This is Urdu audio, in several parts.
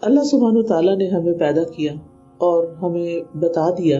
اللہ سبحانہ تعالیٰ نے ہمیں پیدا کیا اور ہمیں بتا دیا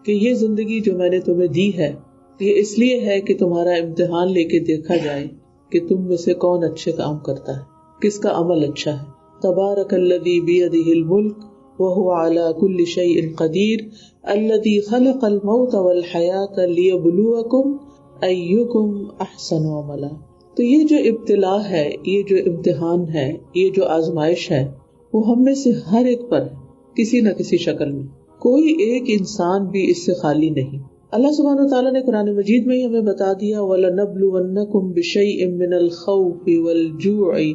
کہ یہ زندگی جو میں نے تمہیں دی ہے یہ اس لیے ہے کہ تمہارا امتحان لے کے دیکھا جائے کہ تم میں سے کون اچھے کام کرتا ہے، کس کا عمل اچھا ہے۔ تبارک الذی بیدہ الملک وہو علی کل شیء قدیر الذی خلق الموت والحیاۃ لیبلوکم ایکم احسن عملا۔ تو یہ جو ابتلا ہے، یہ جو امتحان ہے، یہ جو آزمائش ہے، وہ ہم میں سے ہر ایک پر ہے، کسی نہ کسی شکل میں۔ کوئی ایک انسان بھی اس سے خالی نہیں۔ اللہ سبحانہ وتعالیٰ نے قرآن مجید میں ہی ہمیں بتا دیا وَلَنَبْلُوَنَّكُمْ بِشَيْءٍ مِّنَ الْخَوْفِ وَالْجُوعِ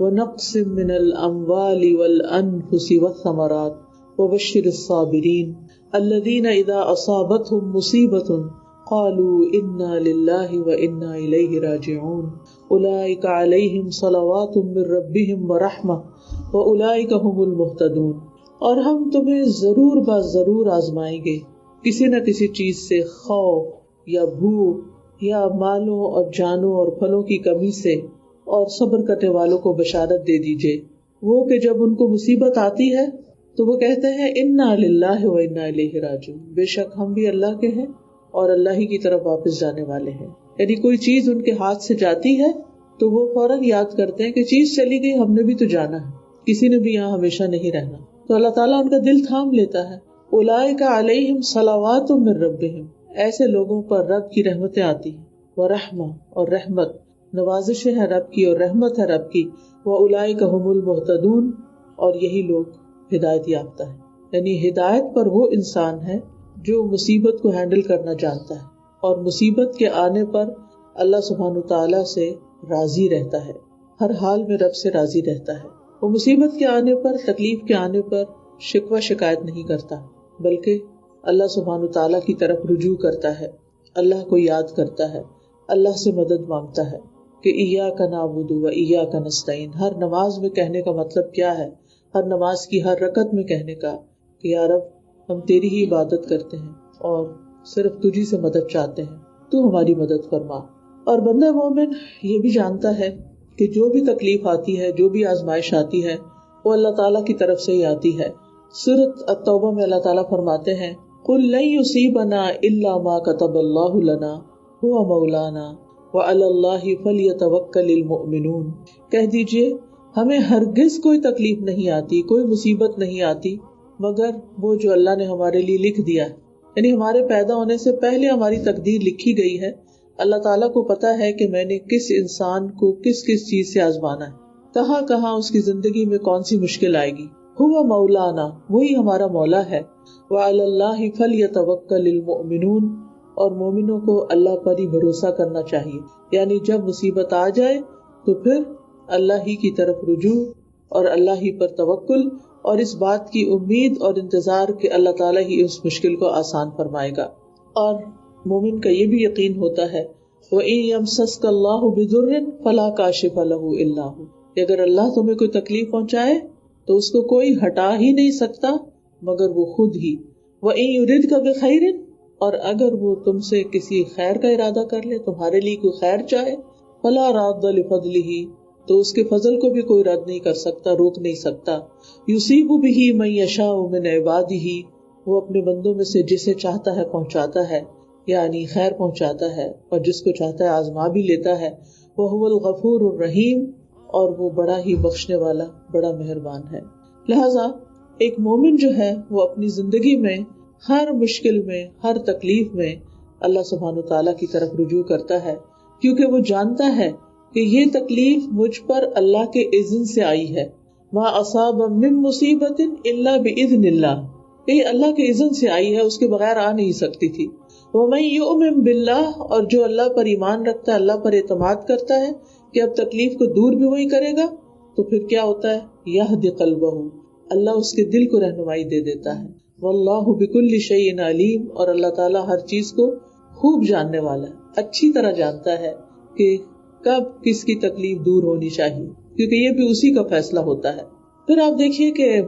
وَنَقْصٍ مِّنَ الْأَمْوَالِ وَالْأَنفُسِ وَالثَّمَرَاتِ وَبَشِّرِ الصَّابِرِينَ الَّذِينَ إِذَا أَصَابَتْهُمْ مُصِيبَةٌ قَالُوا إِنَّا لِلَّهِ وَإِنَّا إِلَيْهِ رَاجِعُونَ أُولَئِكَ عَلَيْهِمْ صَلَوَاتٌ مِّن رَّبِّهِمْ وَرَحْمَةٌ وَأُولَئِكَ هُمُ الْمُهْتَدُونَ۔ اور ہم تمہیں ضرور ضرور آزمائیں گے کسی نہ کسی چیز سے، خوف یا بھوک یا مالوں اور جانوں اور پھلوں کی کمی سے، اور صبر کرنے والوں کو بشارت دے دیجئے وہ کہ جب ان کو مصیبت آتی ہے تو وہ کہتے ہیں انا للہ و انا الیہ راجعون، بے شک ہم بھی اللہ کے ہیں اور اللہ ہی کی طرف واپس جانے والے ہیں۔ یعنی کوئی چیز ان کے ہاتھ سے جاتی ہے تو وہ فوراً یاد کرتے ہیں کہ چیز چلی گئی، ہم نے بھی تو جانا ہے، کسی نے بھی یہاں ہمیشہ نہیں رہنا۔ تو اللہ تعالیٰ ان کا دل تھام لیتا ہے۔ اولئک علیہم صلوات من ربہم، ایسے لوگوں پر رب کی رحمتیں آتی ہیں، ورحمہ اور رحمت، نوازشیں ہے رب کی اور رحمت ہے رب کی، واولئک هم المہتدون، اور یہی لوگ ہدایت یافتہ ہیں۔ یعنی ہدایت پر وہ انسان ہے جو مصیبت کو ہینڈل کرنا جانتا ہے اور مصیبت کے آنے پر اللہ سبحانہ تعالیٰ سے راضی رہتا ہے، ہر حال میں رب سے راضی رہتا ہے۔ وہ مصیبت کے آنے پر، تکلیف کے آنے پر شکوہ شکایت نہیں کرتا، بلکہ اللہ سبحانہ تعالیٰ کی طرف رجوع کرتا ہے، اللہ کو یاد کرتا ہے، اللہ سے مدد مانگتا ہے کہ ایاک نعبد و ایاک نستعین۔ ہر نماز میں کہنے کا مطلب کیا ہے؟ ہر نماز کی ہر رکعت میں کہنے کا کہ یا رب ہم تیری ہی عبادت کرتے ہیں اور صرف تجھی سے مدد چاہتے ہیں، تو ہماری مدد فرما۔ اور بندہ مومن یہ بھی جانتا ہے کہ جو بھی تکلیف آتی ہے، جو بھی آزمائش آتی ہے، وہ اللہ تعالیٰ کی طرف سے ہی آتی ہے۔ سورۃ التوبہ میں اللہ تعالیٰ فرماتے ہیں قُل لَن يُصِيبَنَا إِلَّا مَا كَتَبَ اللَّهُ لَنَا هُوَ مَوْلَانَا وَعَلَى اللَّهِ فَلْيَتَوَكَّلِ الْمُؤْمِنُونَ، کہہ دیجئے ہمیں ہرگز کوئی تکلیف نہیں آتی، کوئی مصیبت نہیں آتی مگر وہ جو اللہ نے ہمارے لیے لکھ دیا ہے۔ یعنی ہمارے پیدا ہونے سے پہلے ہماری تقدیر لکھی گئی ہے۔ اللہ تعالیٰ کو پتا ہے کہ میں نے کس انسان کو کس کس چیز سے آزمانا ہے، کہاں کہاں اس کی زندگی میں کون سی مشکل آئے گی۔ ہوا مولانا، وہی ہمارا مولا ہے۔ وعلی اللہ فلیتوکل المؤمنون، اور مومنوں کو اللہ پر ہی بھروسہ کرنا چاہیے۔ یعنی جب مصیبت آ جائے تو پھر اللہ ہی کی طرف رجوع اور اللہ ہی پر توکل، اور اس بات کی امید اور انتظار کہ اللہ تعالیٰ ہی اس مشکل کو آسان فرمائے گا۔ اور مومن کا یہ بھی یقین ہوتا ہے وَإِن يَمْسَسْكَ اللَّهُ بِضُرٍّ فَلَا كَاشِفَ لَهُ إِلَّا هُوَ، کہ اگر اللہ تمہیں کوئی تکلیف پہنچائے تو اس کو کوئی ہٹا ہی نہیں سکتا مگر وہ خود ہی۔ وَإِن يُرِدْكَ بِخَيْرٍ، اور اگر وہ تم سے کسی خیر کا ارادہ کر لے، تمہارے لیے کوئی خیر چاہے، فَلَا رَادَّ لِفَضْلِهِ، تو اس کے فضل کو بھی کوئی رد نہیں کر سکتا، روک نہیں سکتا۔ يُصِيبُ بِهِ مَن يَشَاءُ مِنْ عِبَادِهِ، وہ اپنے بندوں میں سے جسے چاہتا ہے پہنچاتا ہے، یعنی خیر پہنچاتا ہے، اور جس کو چاہتا ہے آزما بھی لیتا ہے۔ وَهُوَ الْغَفُورُ الرَّحِيمُ، اور وہ بڑا ہی بخشنے والا، بڑا مہربان ہے۔ لہذا ایک مومن جو ہے وہ اپنی زندگی میں ہر مشکل میں، ہر تکلیف میں اللہ سبحانہ تعالیٰ کی طرف رجوع کرتا ہے، کیونکہ وہ جانتا ہے کہ یہ تکلیف مجھ پر اللہ کے اذن سے آئی ہے۔ ما اصاب من مصیبت الا باذن اللہ، یہ اللہ کے اذن سے آئی ہے، اس کے بغیر آ نہیں سکتی تھی۔ ومن یؤمن باللہ، اور جو اللہ پر ایمان رکھتا ہے، اللہ پر اعتماد کرتا ہے کہ اب تکلیف کو دور بھی وہی کرے گا، تو پھر کیا ہوتا ہے؟ یہدی قلبہ، اللہ اس کے دل کو رہنمائی دے دیتا ہے۔ واللہ بکل شیء علیم، اور اللہ تعالیٰ ہر چیز کو خوب جاننے والا ہے، اچھی طرح جانتا ہے کہ کب کس کی تکلیف دور ہونی چاہیے، کیونکہ یہ بھی اسی کا فیصلہ ہوتا ہے۔ پھر آپ دیکھیے کہ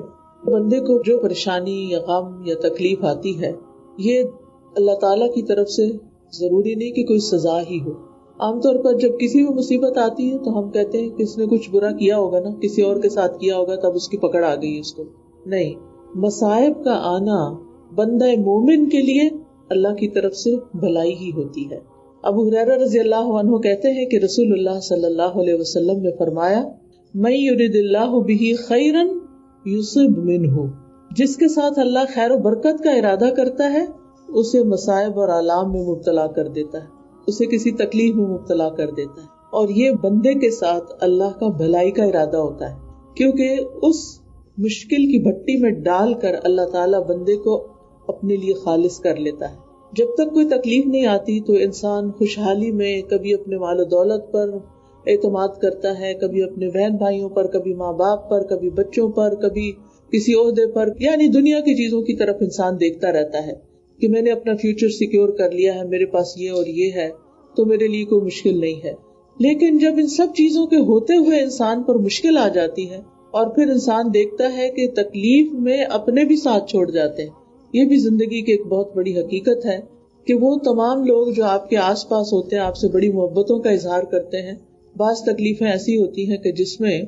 بندے کو جو پریشانی یا غم یا تکلیف آتی ہے، یہ اللہ تعالیٰ کی طرف سے ضروری نہیں کہ کوئی سزا ہی ہو۔ عام طور پر جب کسی بھی مصیبت آتی ہے تو ہم کہتے ہیں کہ اس نے کچھ برا کیا ہوگا نا، کسی اور کے ساتھ کیا ہوگا تب اس کی پکڑ آ گئی اس کو. نہیں، مصائب کا آنا بندہ مومن کے لیے اللہ کی طرف سے بھلائی ہی ہوتی ہے. ابو ہریرہ رضی اللہ عنہ کہتے ہیں کہ رسول اللہ صلی اللہ علیہ وسلم نے فرمایا، من یرد اللہ بہ خیرا یصب منہ، جس کے ساتھ اللہ خیر و برکت کا ارادہ کرتا ہے اسے مصائب اور آلام میں مبتلا کر دیتا ہے، اسے کسی تکلیف میں مبتلا کر دیتا ہے. اور یہ بندے کے ساتھ اللہ کا بھلائی کا ارادہ ہوتا ہے، کیونکہ اس مشکل کی بھٹی میں ڈال کر اللہ تعالیٰ بندے کو اپنے لیے خالص کر لیتا ہے. جب تک کوئی تکلیف نہیں آتی تو انسان خوشحالی میں کبھی اپنے مال و دولت پر اعتماد کرتا ہے، کبھی اپنے بہن بھائیوں پر، کبھی ماں باپ پر، کبھی بچوں پر، کبھی کسی عہدے پر، یعنی دنیا کی چیزوں کی طرف انسان دیکھتا رہتا ہے کہ میں نے اپنا فیوچر سیکیور کر لیا ہے، میرے پاس یہ اور یہ ہے تو میرے لیے کوئی مشکل نہیں ہے. لیکن جب ان سب چیزوں کے ہوتے ہوئے انسان پر مشکل آ جاتی ہے اور پھر انسان دیکھتا ہے کہ تکلیف میں اپنے بھی ساتھ چھوڑ جاتے ہیں. یہ بھی زندگی کی ایک بہت بڑی حقیقت ہے کہ وہ تمام لوگ جو آپ کے آس پاس ہوتے ہیں، آپ سے بڑی محبتوں کا اظہار کرتے ہیں، بعض تکلیفیں ایسی ہوتی ہیں کہ جس میں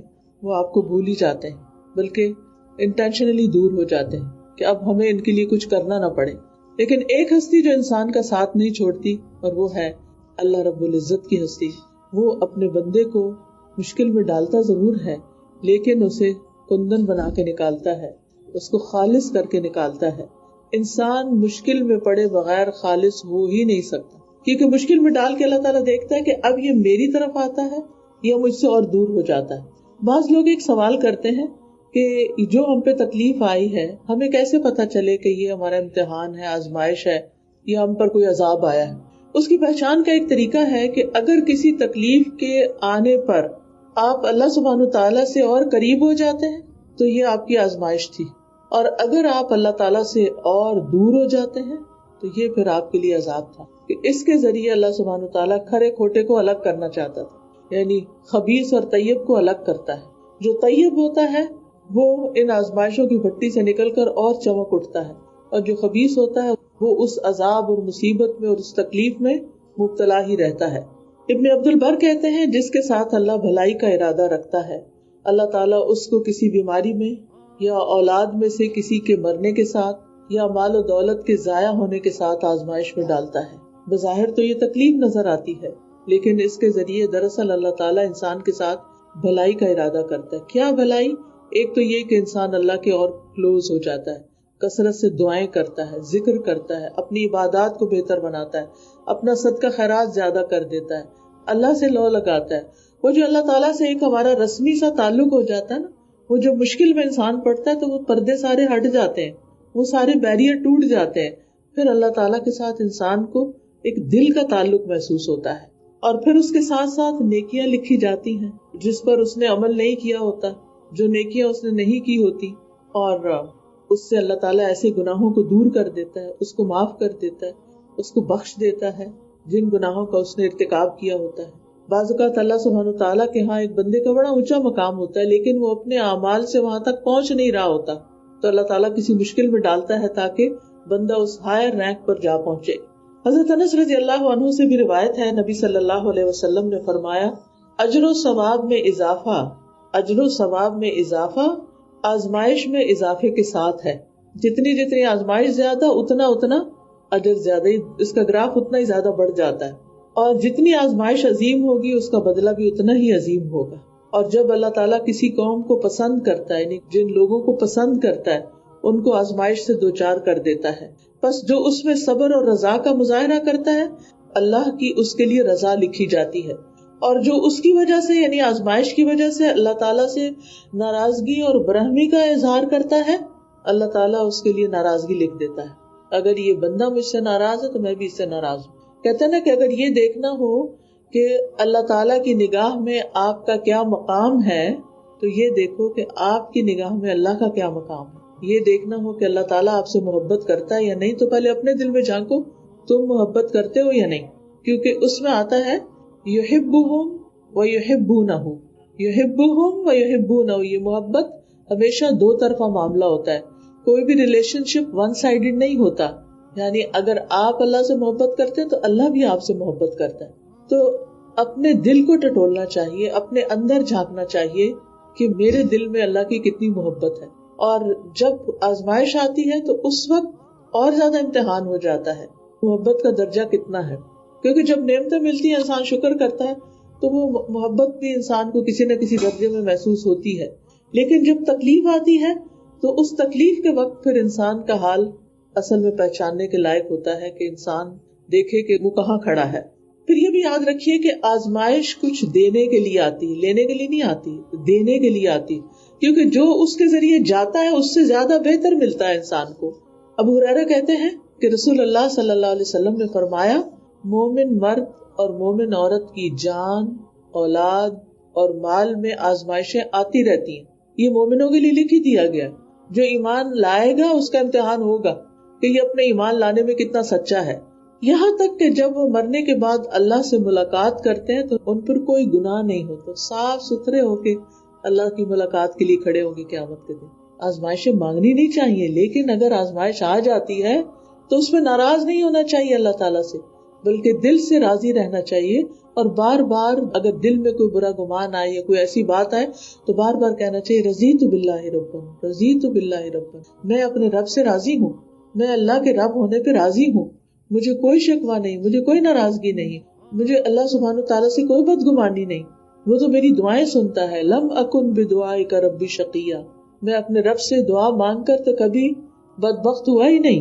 وہ آپ کو بھول ہی جاتے ہیں، بلکہ انٹینشنلی دور ہو جاتے ہیں کہ اب ہمیں ان کے لیے کچھ کرنا نہ پڑے. لیکن ایک ہستی جو انسان کا ساتھ نہیں چھوڑتی اور وہ ہے اللہ رب العزت کی ہستی. وہ اپنے بندے کو مشکل میں ڈالتا ضرور ہے لیکن اسے کندن بنا کے نکالتا ہے، اس کو خالص کر کے نکالتا ہے. انسان مشکل میں پڑے بغیر خالص ہو ہی نہیں سکتا، کیونکہ مشکل میں ڈال کے اللہ تعالیٰ دیکھتا ہے کہ اب یہ میری طرف آتا ہے یا مجھ سے اور دور ہو جاتا ہے. بعض لوگ ایک سوال کرتے ہیں کہ جو ہم پہ تکلیف آئی ہے ہمیں کیسے پتا چلے کہ یہ ہمارا امتحان ہے، آزمائش ہے یا ہم پر کوئی عذاب آیا ہے. اس کی پہچان کا ایک طریقہ ہے کہ اگر کسی تکلیف کے آنے پر آپ اللہ سبحانہ تعالیٰ سے اور قریب ہو جاتے ہیں تو یہ آپ کی آزمائش تھی، اور اگر آپ اللہ تعالیٰ سے اور دور ہو جاتے ہیں تو یہ پھر آپ کے لیے عذاب تھا، کہ اس کے ذریعے اللہ سبحانہ تعالیٰ کھرے کھوٹے کو الگ کرنا چاہتا تھا. یعنی خبیث اور طیب کو الگ کرتا ہے. جو طیب ہوتا ہے وہ ان آزمائشوں کی بھٹی سے نکل کر اور چمک اٹھتا ہے، اور جو خبیث ہوتا ہے وہ اس عذاب اور مصیبت میں اور اس تکلیف میں مبتلا ہی رہتا ہے. ابن عبد البر کہتے ہیں جس کے ساتھ اللہ بھلائی کا ارادہ رکھتا ہے اللہ تعالیٰ اس کو کسی بیماری میں یا اولاد میں سے کسی کے مرنے کے ساتھ یا مال و دولت کے ضائع ہونے کے ساتھ آزمائش میں ڈالتا ہے. بظاہر تو یہ تکلیف نظر آتی ہے لیکن اس کے ذریعے دراصل اللہ تعالیٰ انسان کے ساتھ بھلائی کا ارادہ کرتا ہے. کیا بھلائی؟ ایک تو یہ کہ انسان اللہ کے اور کلوز ہو جاتا ہے، کثرت سے دعائیں کرتا ہے، ذکر کرتا ہے، اپنی عبادات کو بہتر بناتا ہے، اپنا صدقہ خیرات زیادہ کر دیتا ہے، اللہ سے لو لگاتا ہے. وہ جو اللہ تعالیٰ سے ایک ہمارا رسمی سا تعلق ہو جاتا ہے نا، وہ جو مشکل میں انسان پڑتا ہے تو وہ پردے سارے ہٹ جاتے ہیں، وہ سارے بیریئر ٹوٹ جاتے ہیں. پھر اللہ تعالیٰ کے ساتھ انسان کو ایک دل کا تعلق محسوس ہوتا ہے، اور پھر اس کے ساتھ ساتھ نیکیاں لکھی جاتی ہیں جس پر اس نے عمل نہیں کیا ہوتا، جو نیکیاں اس نے نہیں کی ہوتی، اور اس سے اللہ تعالیٰ ایسے گناہوں کو دور کر دیتا ہے، اس کو معاف کر دیتا ہے، اس کو بخش دیتا ہے جن گناہوں کا اس نے ارتکاب کیا ہوتا ہے. بعض اوقات اللہ سبحانہ تعالیٰ کے ہاں ایک بندے کا بڑا اونچا مقام ہوتا ہے لیکن وہ اپنے اعمال سے وہاں تک پہنچ نہیں رہا ہوتا، تو اللہ تعالیٰ کسی مشکل میں ڈالتا ہے تاکہ بندہ اس ہائر رینک پر جا پہنچے. حضرت انس رضی اللہ عنہ سے بھی روایت ہے، نبی صلی اللہ علیہ وسلم نے فرمایا، اجر و ثواب میں اضافہ، اجر و ثواب میں اضافہ آزمائش میں اضافے کے ساتھ ہے. جتنی جتنی آزمائش زیادہ اتنا اتنا اجر زیادہ ہی، اس کا گراف اتنا ہی زیادہ بڑھ جاتا ہے، اور جتنی آزمائش عظیم ہوگی اس کا بدلہ بھی اتنا ہی عظیم ہوگا. اور جب اللہ تعالیٰ کسی قوم کو پسند کرتا ہے، یعنی جن لوگوں کو پسند کرتا ہے ان کو آزمائش سے دوچار کر دیتا ہے. بس جو اس میں صبر اور رضا کا مظاہرہ کرتا ہے اللہ کی اس کے لیے رضا لکھی جاتی ہے، اور جو اس کی وجہ سے یعنی آزمائش کی وجہ سے اللہ تعالیٰ سے ناراضگی اور برہمی کا اظہار کرتا ہے اللہ تعالیٰ اس کے لیے ناراضگی لکھ دیتا ہے. اگر یہ بندہ مجھ سے ناراض ہے تو میں بھی اس سے ناراض ہوں. کہتے ہیں نا کہ اگر یہ دیکھنا ہو کہ اللہ تعالیٰ کی نگاہ میں آپ کا کیا مقام ہے تو یہ دیکھو کہ آپ کی نگاہ میں اللہ کا کیا مقام ہے. یہ دیکھنا ہو کہ اللہ تعالیٰ آپ سے محبت کرتا ہے یا نہیں تو پہلے اپنے دل میں جھانکو تم محبت کرتے ہو یا نہیں، کیونکہ اس میں آتا ہے یحبہم ویحبونہ، یحبہم ویحبونہ. یہ محبت ہمیشہ دو طرفہ معاملہ ہوتا ہے، کوئی بھی ریلیشن شپ ون سائیڈڈ نہیں ہوتا. یعنی اگر آپ اللہ سے محبت کرتے ہیں تو اللہ بھی آپ سے محبت کرتا ہے. تو اپنے دل کو ٹٹولنا چاہیے، اپنے اندر جھانکنا چاہیے کہ میرے دل میں اللہ کی کتنی محبت ہے. اور جب آزمائش آتی ہے تو اس وقت اور زیادہ امتحان ہو جاتا ہے محبت کا درجہ کتنا ہے. کیونکہ جب نعمتیں ملتی ہیں انسان شکر کرتا ہے تو وہ محبت بھی انسان کو کسی نہ کسی درجے میں محسوس ہوتی ہے. لیکن جب تکلیف آتی ہے تو اس تکلیف کے وقت پھر انسان کا حال اصل میں پہچاننے کے لائق ہوتا ہے کہ انسان دیکھے کہ وہ کہاں کھڑا ہے. پھر یہ بھی یاد رکھیے کہ آزمائش کچھ دینے کے لیے آتی ہے، لینے کے لیے نہیں آتی، دینے کے لیے آتی. کیونکہ جو اس کے ذریعے جاتا ہے اس سے زیادہ بہتر ملتا ہے انسان کو. ابو ہریرہ کہتے ہیں کہ رسول اللہ صلی اللہ علیہ وسلم نے فرمایا، مومن مرد اور مومن عورت کی جان، اولاد اور مال میں آزمائشیں آتی رہتی ہیں. یہ مومنوں کے لیے لکھ ہی دیا گیا. جو ایمان لائے گا اس کا امتحان ہوگا کہ یہ اپنے ایمان لانے میں کتنا سچا ہے. یہاں تک کہ جب وہ مرنے کے بعد اللہ سے ملاقات کرتے ہیں تو ان پر کوئی گناہ نہیں ہوتا، صاف ستھرے ہو کے اللہ کی ملاقات کے لیے کھڑے ہوں گے قیامت کے دن. آزمائشیں مانگنی نہیں چاہیے، لیکن اگر آزمائش آ جاتی ہے تو اس میں ناراض نہیں ہونا چاہیے اللہ تعالیٰ سے، بلکہ دل سے راضی رہنا چاہیے. اور بار بار اگر دل میں کوئی برا گمان آئے یا کوئی ایسی بات آئے تو بار بار کہنا چاہیے رضیت باللہ ربًا، رضیت باللہ ربًا، میں اپنے رب سے راضی ہوں، میں اللہ کے رب ہونے پہ راضی ہوں، مجھے کوئی شکوہ نہیں، مجھے کوئی ناراضگی نہیں، مجھے اللہ سبحانہ تعالیٰ سے کوئی بدگمانی نہیں، وہ تو میری دعائیں سنتا ہے. لم اکن بدعائک ربی شقیہ، میں اپنے رب سے دعا مانگ کر تو کبھی بدبخت ہوا ہی نہیں،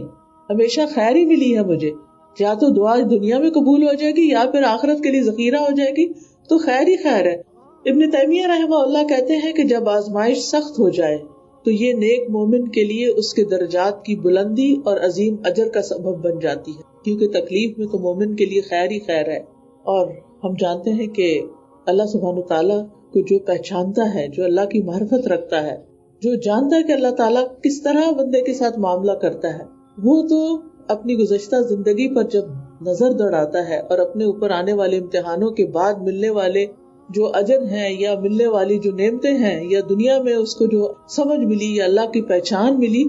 ہمیشہ خیر ہی ملی ہے مجھے. یا تو دعا دنیا میں قبول ہو جائے گی یا پھر آخرت کے لیے ذخیرہ ہو جائے گی، تو خیر ہی خیر ہے. ابن تیمیہ رحمہ اللہ کہتے ہیں کہ جب آزمائش سخت ہو جائے تو یہ نیک مومن کے لیے اس کے درجات کی بلندی اور عظیم اجر کا سبب بن جاتی ہے، کیونکہ تکلیف میں تو مومن کے لیے خیر ہی خیر ہے. اور ہم جانتے ہیں کہ اللہ سبحانہ تعالیٰ کو جو پہچانتا ہے، جو اللہ کی معرفت رکھتا ہے، جو جانتا ہے کہ اللہ تعالیٰ کس طرح بندے کے ساتھ معاملہ کرتا ہے، وہ تو اپنی گزشتہ زندگی پر جب نظر دوڑاتا ہے اور اپنے اوپر آنے والے امتحانوں کے بعد ملنے والے جو اجر ہیں یا ملنے والی جو نعمتیں ہیں یا دنیا میں اس کو جو سمجھ ملی یا اللہ کی پہچان ملی،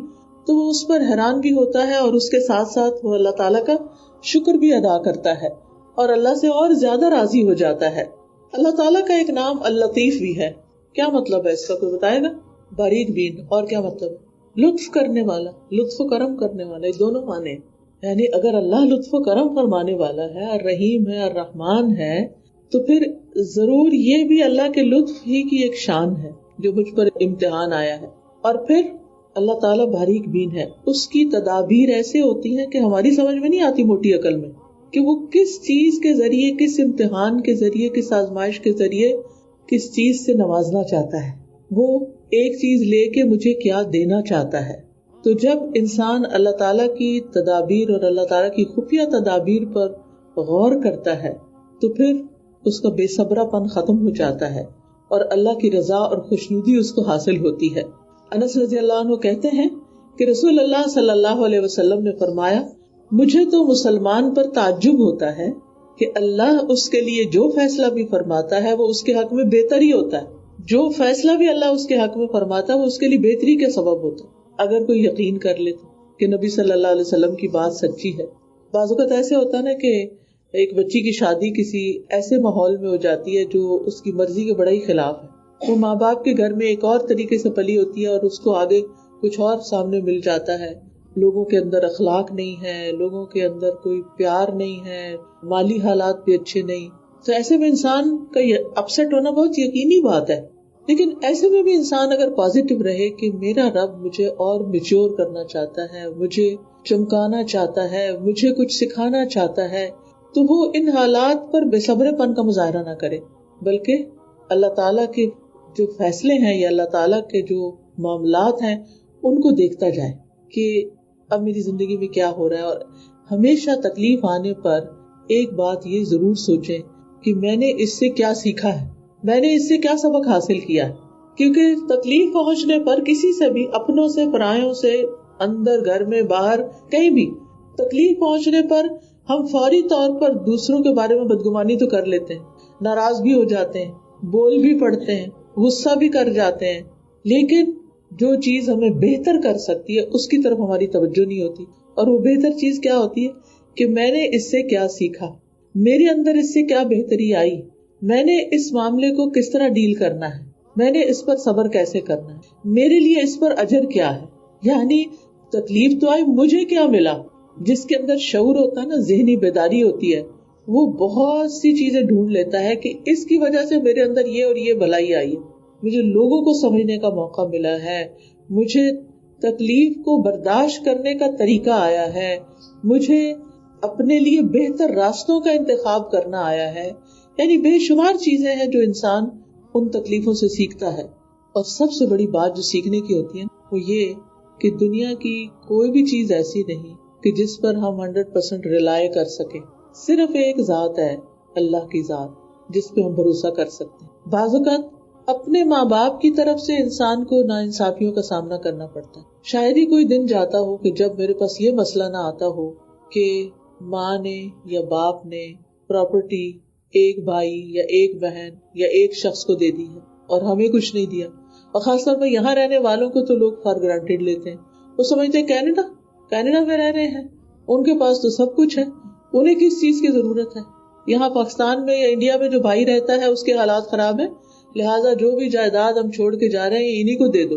تو وہ اس پر حیران بھی ہوتا ہے اور اس کے ساتھ ساتھ وہ اللہ تعالیٰ کا شکر بھی ادا کرتا ہے اور اللہ سے اور زیادہ راضی ہو جاتا ہے. اللہ تعالیٰ کا ایک نام اللطیف بھی ہے. کیا مطلب ہے اس کا، کوئی بتائے گا؟ باریک بین. اور کیا مطلب؟ لطف کرنے والا، لطف و کرم کرنے والا. یہ دونوں معنی. یعنی اگر اللہ لطف و کرم فرمانے والا ہے اور رحیم ہے اور رحمان ہے تو پھر ضرور یہ بھی اللہ کے لطف ہی کی ایک شان ہے جو مجھ پر امتحان آیا ہے. اور پھر اللہ تعالیٰ باریک بین ہے، اس کی تدابیر ایسے ہوتی ہیں کہ ہماری سمجھ میں نہیں آتی موٹی عقل میں، کہ وہ کس چیز کے ذریعے، کس امتحان کے ذریعے، کس آزمائش کے ذریعے کس چیز سے نوازنا چاہتا ہے، وہ ایک چیز لے کے مجھے کیا دینا چاہتا ہے. تو جب انسان اللہ تعالیٰ کی تدابیر اور اللہ تعالیٰ کی خفیہ تدابیر پر غور کرتا ہے تو پھر اس کا بے صبرا پن ختم ہو جاتا ہے اور اللہ کی رضا اور خوشنودی اس کو حاصل ہوتی ہے. انس رضی اللہ عنہ کہتے ہیں کہ رسول اللہ صلی اللہ علیہ وسلم نے فرمایا، مجھے تو مسلمان پر تعجب ہوتا ہے کہ اللہ اس کے لیے جو فیصلہ بھی فرماتا ہے وہ اس کے حق میں بہتر ہی ہوتا ہے. جو فیصلہ بھی اللہ اس کے حق میں فرماتا ہے وہ اس کے لیے بہتری کا سبب ہوتا ہے، اگر کوئی یقین کر لے تو کہ نبی صلی اللہ علیہ وسلم کی بات سچی ہے. بعض اوقات ایسے ہوتا ہے نا کہ ایک بچی کی شادی کسی ایسے ماحول میں ہو جاتی ہے جو اس کی مرضی کے بڑا ہی خلاف ہے. وہ ماں باپ کے گھر میں ایک اور طریقے سے پلی ہوتی ہے اور اس کو آگے کچھ اور سامنے مل جاتا ہے. لوگوں کے اندر اخلاق نہیں ہے، لوگوں کے اندر کوئی پیار نہیں ہے، مالی حالات بھی اچھے نہیں. تو ایسے میں انسان کا اپسیٹ ہونا بہت یقینی بات ہے. لیکن ایسے میں بھی انسان اگر پازیٹو رہے کہ میرا رب مجھے اور میچور کرنا چاہتا ہے، مجھے چمکانا چاہتا ہے، مجھے کچھ سکھانا چاہتا ہے، تو وہ ان حالات پر بے صبر پن کا مظاہرہ نہ کرے، بلکہ اللہ تعالیٰ کے جو فیصلے ہیں یا اللہ تعالیٰ کے جو معاملات ہیں ان کو دیکھتا جائے کہ اب میری زندگی میں کیا ہو رہا ہے. اور ہمیشہ تکلیف آنے پر ایک بات یہ ضرور سوچیں کہ میں نے اس سے کیا سیکھا ہے، میں نے اس سے کیا سبق حاصل کیا ہے. کیونکہ تکلیف پہنچنے پر کسی سے بھی، اپنوں سے، پرایوں سے، اندر گھر میں باہر کہیں بھی تکلیف پہنچنے پر ہم فوری طور پر دوسروں کے بارے میں بدگمانی تو کر لیتے ہیں، ناراض بھی ہو جاتے ہیں، بول بھی پڑتے ہیں، غصہ بھی کر جاتے ہیں، لیکن جو چیز ہمیں بہتر کر سکتی ہے اس کی طرف ہماری توجہ نہیں ہوتی. اور وہ بہتر چیز کیا ہوتی ہے کہ میں نے اس سے کیا سیکھا، میرے اندر اس سے کیا بہتری آئی، میں نے اس معاملے کو کس طرح ڈیل کرنا ہے, میں نے اس پر صبر کیسے کرنا ہے, میرے لیے اس پر اجر کیا ہے. یعنی تکلیف تو آئی, مجھے کیا ملا. جس کے اندر شعور ہوتا ہے نا, ذہنی بیداری ہوتی ہے, وہ بہت سی چیزیں ڈھونڈ لیتا ہے کہ اس کی وجہ سے میرے اندر یہ اور یہ بھلائی آئی ہے, مجھے لوگوں کو سمجھنے کا موقع ملا ہے, مجھے تکلیف کو برداشت کرنے کا طریقہ آیا ہے, مجھے اپنے لیے بہتر راستوں کا انتخاب کرنا آیا ہے. یعنی بے شمار چیزیں ہیں جو انسان ان تکلیفوں سے سیکھتا ہے. اور سب سے بڑی بات جو سیکھنے کی ہوتی ہے وہ یہ کہ دنیا کی کوئی بھی چیز ایسی نہیں کہ جس پر ہم 100% ریلائی کر سکیں. صرف ایک ذات ہے, اللہ کی ذات, جس پہ ہم بھروسہ کر سکتے ہیں. بعض اوقات اپنے ماں باپ کی طرف سے انسان کو ناانصافیوں کا سامنا کرنا پڑتا ہے. شاید ہی کوئی دن جاتا ہو کہ جب میرے پاس یہ مسئلہ نہ آتا ہو کہ ماں نے یا باپ نے پراپرٹی ایک بھائی یا ایک بہن یا ایک شخص کو دے دی ہے اور ہمیں کچھ نہیں دیا. اور خاص طور پر یہاں رہنے والوں کو تو لوگ فار گرانٹیڈ لیتے ہیں. وہ سمجھتے ہیں کینیڈا میں رہ رہے ہیں, ان کے پاس تو سب کچھ ہے, انہیں کس چیز کی ضرورت ہے. یہاں پاکستان میں یا انڈیا میں جو بھائی رہتا ہے اس کے حالات خراب ہیں, لہٰذا جو بھی جائیداد ہم چھوڑ کے جا رہے ہیں انہیں کو دے دو.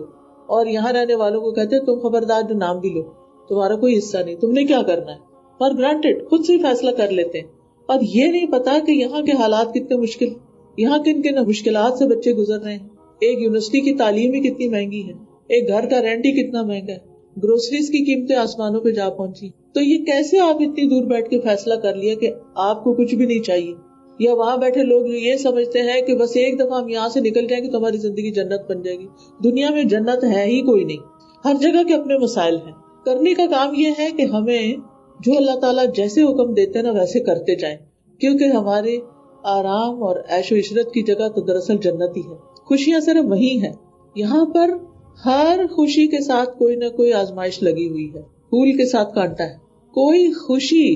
اور یہاں رہنے والوں کو کہتے ہیں تم خبردار جو نام بھی لو, تمہارا کوئی حصہ نہیں, تم نے کیا کرنا ہے. فار گرانٹیڈ, خود سے فیصلہ کر لیتے ہیں. اور یہ نہیں پتا کہ یہاں کے حالات کتنے مشکل, یہاں کن کن مشکلات سے بچے گزر رہے ہیں. ایک یونیورسٹی کی تعلیم ہی کتنی مہنگی ہے, ایک گھر کا رینٹ ہی کتنا مہنگا ہے, گروسریز کی قیمتیں آسمانوں پہ جا پہنچی. تو یہ کیسے آپ اتنی دور بیٹھ کے فیصلہ کر لیا کہ آپ کو کچھ بھی نہیں چاہیے. یا وہاں بیٹھے لوگ جو یہ سمجھتے ہیں کہ بس ایک دفعہ ہم یہاں سے نکل جائیں گے تو ہماری زندگی جنت بن جائے گی. دنیا میں جنت ہے ہی کوئی نہیں, ہر جگہ کے اپنے مسائل ہیں. کرنے کا کام یہ ہے کہ ہمیں جو اللہ تعالیٰ جیسے حکم دیتے ہیں نا ویسے کرتے جائیں, کیونکہ ہمارے آرام اور عیش و عشرت کی جگہ تو دراصل جنت ہی ہے. خوشیاں صرف وہی ہیں. یہاں پر ہر خوشی کے ساتھ کوئی نہ کوئی آزمائش لگی ہوئی ہے, پھول کے ساتھ کانٹا ہے. کوئی خوشی,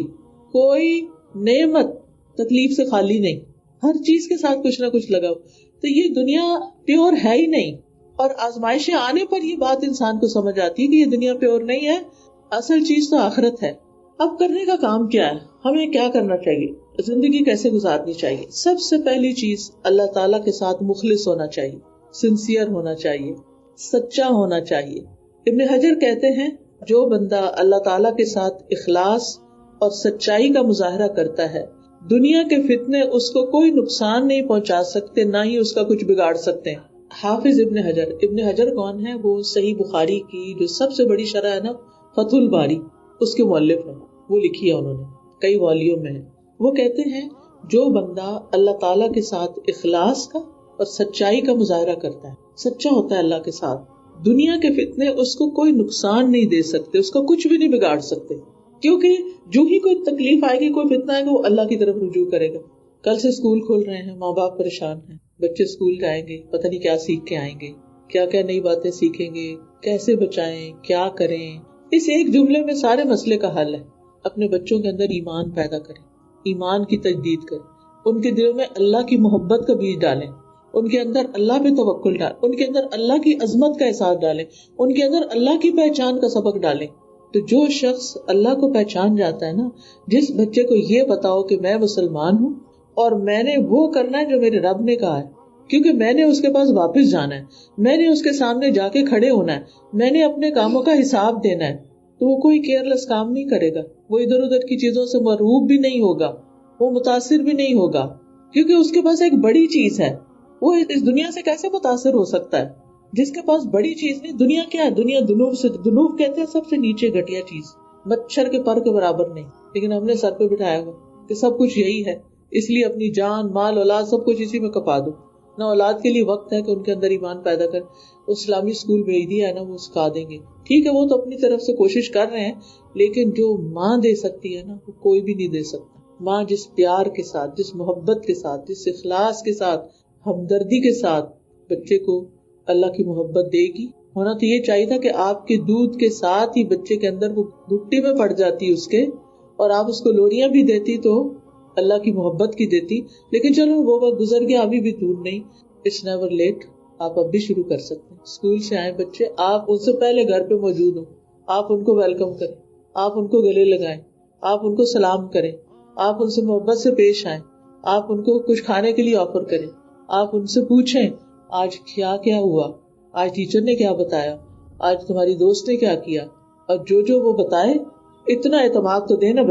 کوئی نعمت تکلیف سے خالی نہیں, ہر چیز کے ساتھ کچھ نہ کچھ لگا ہو. تو یہ دنیا پیور ہے ہی نہیں, اور آزمائشیں آنے پر یہ بات انسان کو سمجھ آتی ہے کہ یہ دنیا پیور نہیں ہے, اصل چیز تو آخرت ہے. اب کرنے کا کام کیا ہے, ہمیں کیا کرنا چاہیے, زندگی کیسے گزارنی چاہیے. سب سے پہلی چیز اللہ تعالیٰ کے ساتھ مخلص ہونا چاہیے, سنسیئر ہونا چاہیے, سچا ہونا چاہیے. ابن حجر کہتے ہیں جو بندہ اللہ تعالیٰ کے ساتھ اخلاص اور سچائی کا مظاہرہ کرتا ہے, دنیا کے فتنے اس کو کوئی نقصان نہیں پہنچا سکتے, نہ ہی اس کا کچھ بگاڑ سکتے ہیں. حافظ ابن حجر کون ہے؟ وہ صحیح بخاری کی جو سب سے بڑی شرح ہے نا, فتح الباری, اس کے مؤلف ہیں. وہ لکھی ہے انہوں نے, کئی والیوم میں ہے. وہ کہتے ہیں جو بندہ اللہ تعالیٰ کے ساتھ اخلاص کا اور سچائی کا مظاہرہ کرتا ہے, سچا ہوتا ہے اللہ کے ساتھ, دنیا کے فتنے اس کو کوئی نقصان نہیں دے سکتے, اس کو کچھ بھی نہیں بگاڑ سکتے. کیونکہ جو ہی کوئی تکلیف آئے گی, کوئی فتنہ آئے گا, وہ اللہ کی طرف رجوع کرے گا. کل سے اسکول کھول رہے ہیں, ماں باپ پریشان ہیں, بچے اسکول جائیں گے, پتہ نہیں کیا سیکھ کے آئیں گے, کیا کیا نئی باتیں سیکھیں گے, کیسے بچائیں, کیا کریں. اس ایک جملے میں سارے مسئلے کا حل ہے. اپنے بچوں کے اندر ایمان پیدا کریں, ایمان کی تجدید کریں, ان کے دلوں میں اللہ کی محبت کا بیج ڈالیں, ان کے اندر اللہ پہ توکل ڈالیں, ان کے اندر اللہ کی عظمت کا احساس ڈالیں, ان کے اندر اللہ کی پہچان کا سبق ڈالیں. تو جو شخص اللہ کو پہچان جاتا ہے نا, جس بچے کو یہ بتاؤ کہ میں مسلمان ہوں اور میں نے وہ کرنا ہے جو میرے رب نے کہا ہے, کیونکہ میں نے اس کے پاس واپس جانا ہے, میں نے اس کے سامنے جا کے کھڑے ہونا ہے, میں نے اپنے کاموں کا حساب دینا ہے, تو وہ کوئی کیئرلیس کام نہیں کرے گا, وہ ادھر ادھر کی چیزوں سے مرعوب بھی نہیں ہوگا, وہ متاثر بھی نہیں ہوگا, کیونکہ اس کے پاس ایک بڑی چیز ہے. وہ اس دنیا سے کیسے متاثر ہو سکتا ہے جس کے پاس بڑی چیز نہیں؟ دنیا کیا ہے؟ دنیا دنوب سے, دنوب کہتے ہیں سب سے نیچے گھٹیا چیز, مچھر کے پر کے برابر نہیں. لیکن ہم نے سر پہ بٹھایا ہوا کہ سب کچھ یہی ہے, اس لیے اپنی جان, مال, اولاد سب کچھ اسی میں کپا دو. نہ اولاد کے لیے وقت ہے کہ ان کے اندر ایمان پیدا کر. اسلامی اسکول بھیج دیا ہے نا, وہ سکھا دیں گے, ٹھیک ہے, وہ تو اپنی طرف سے کوشش کر رہے ہیں, لیکن جو ماں دے سکتی ہے نا وہ کوئی بھی نہیں دے سکتا. ماں جس پیار کے ساتھ, جس محبت کے ساتھ, جس اخلاص کے ساتھ, ہمدردی کے ساتھ بچے کو اللہ کی محبت دے گی. ہونا تو یہ چاہیے تھا کہ آپ کے دودھ کے ساتھ ہی بچے کے اندر وہ گھٹی میں پڑ جاتی اس کے, اور آپ اس کو لوریاں بھی دیتی تو اللہ کی محبت کی دیتی. لیکن چلو وہ وقت گزر گیا, ابھی بھی دور نہیں. اٹس نیور لیٹ, آپ اب بھی شروع کر سکتے ہیں. اسکول سے آئے بچے, آپ ان سے پہلے گھر پہ موجود ہوں, آپ ان کو ویلکم کریں, آپ ان کو گلے لگائیں, آپ ان کو سلام کریں, آپ ان سے محبت سے پیش آئیں, آپ ان کو کچھ کھانے کے لیے آفر کریں, آپ ان سے پوچھیں آج کیا کیا ہوا, آج ٹیچر نے کیا بتایا, آج تمہاری دوست نے کیا کیا, اور جو وہ بتائے اتنا اعتماد تو دینا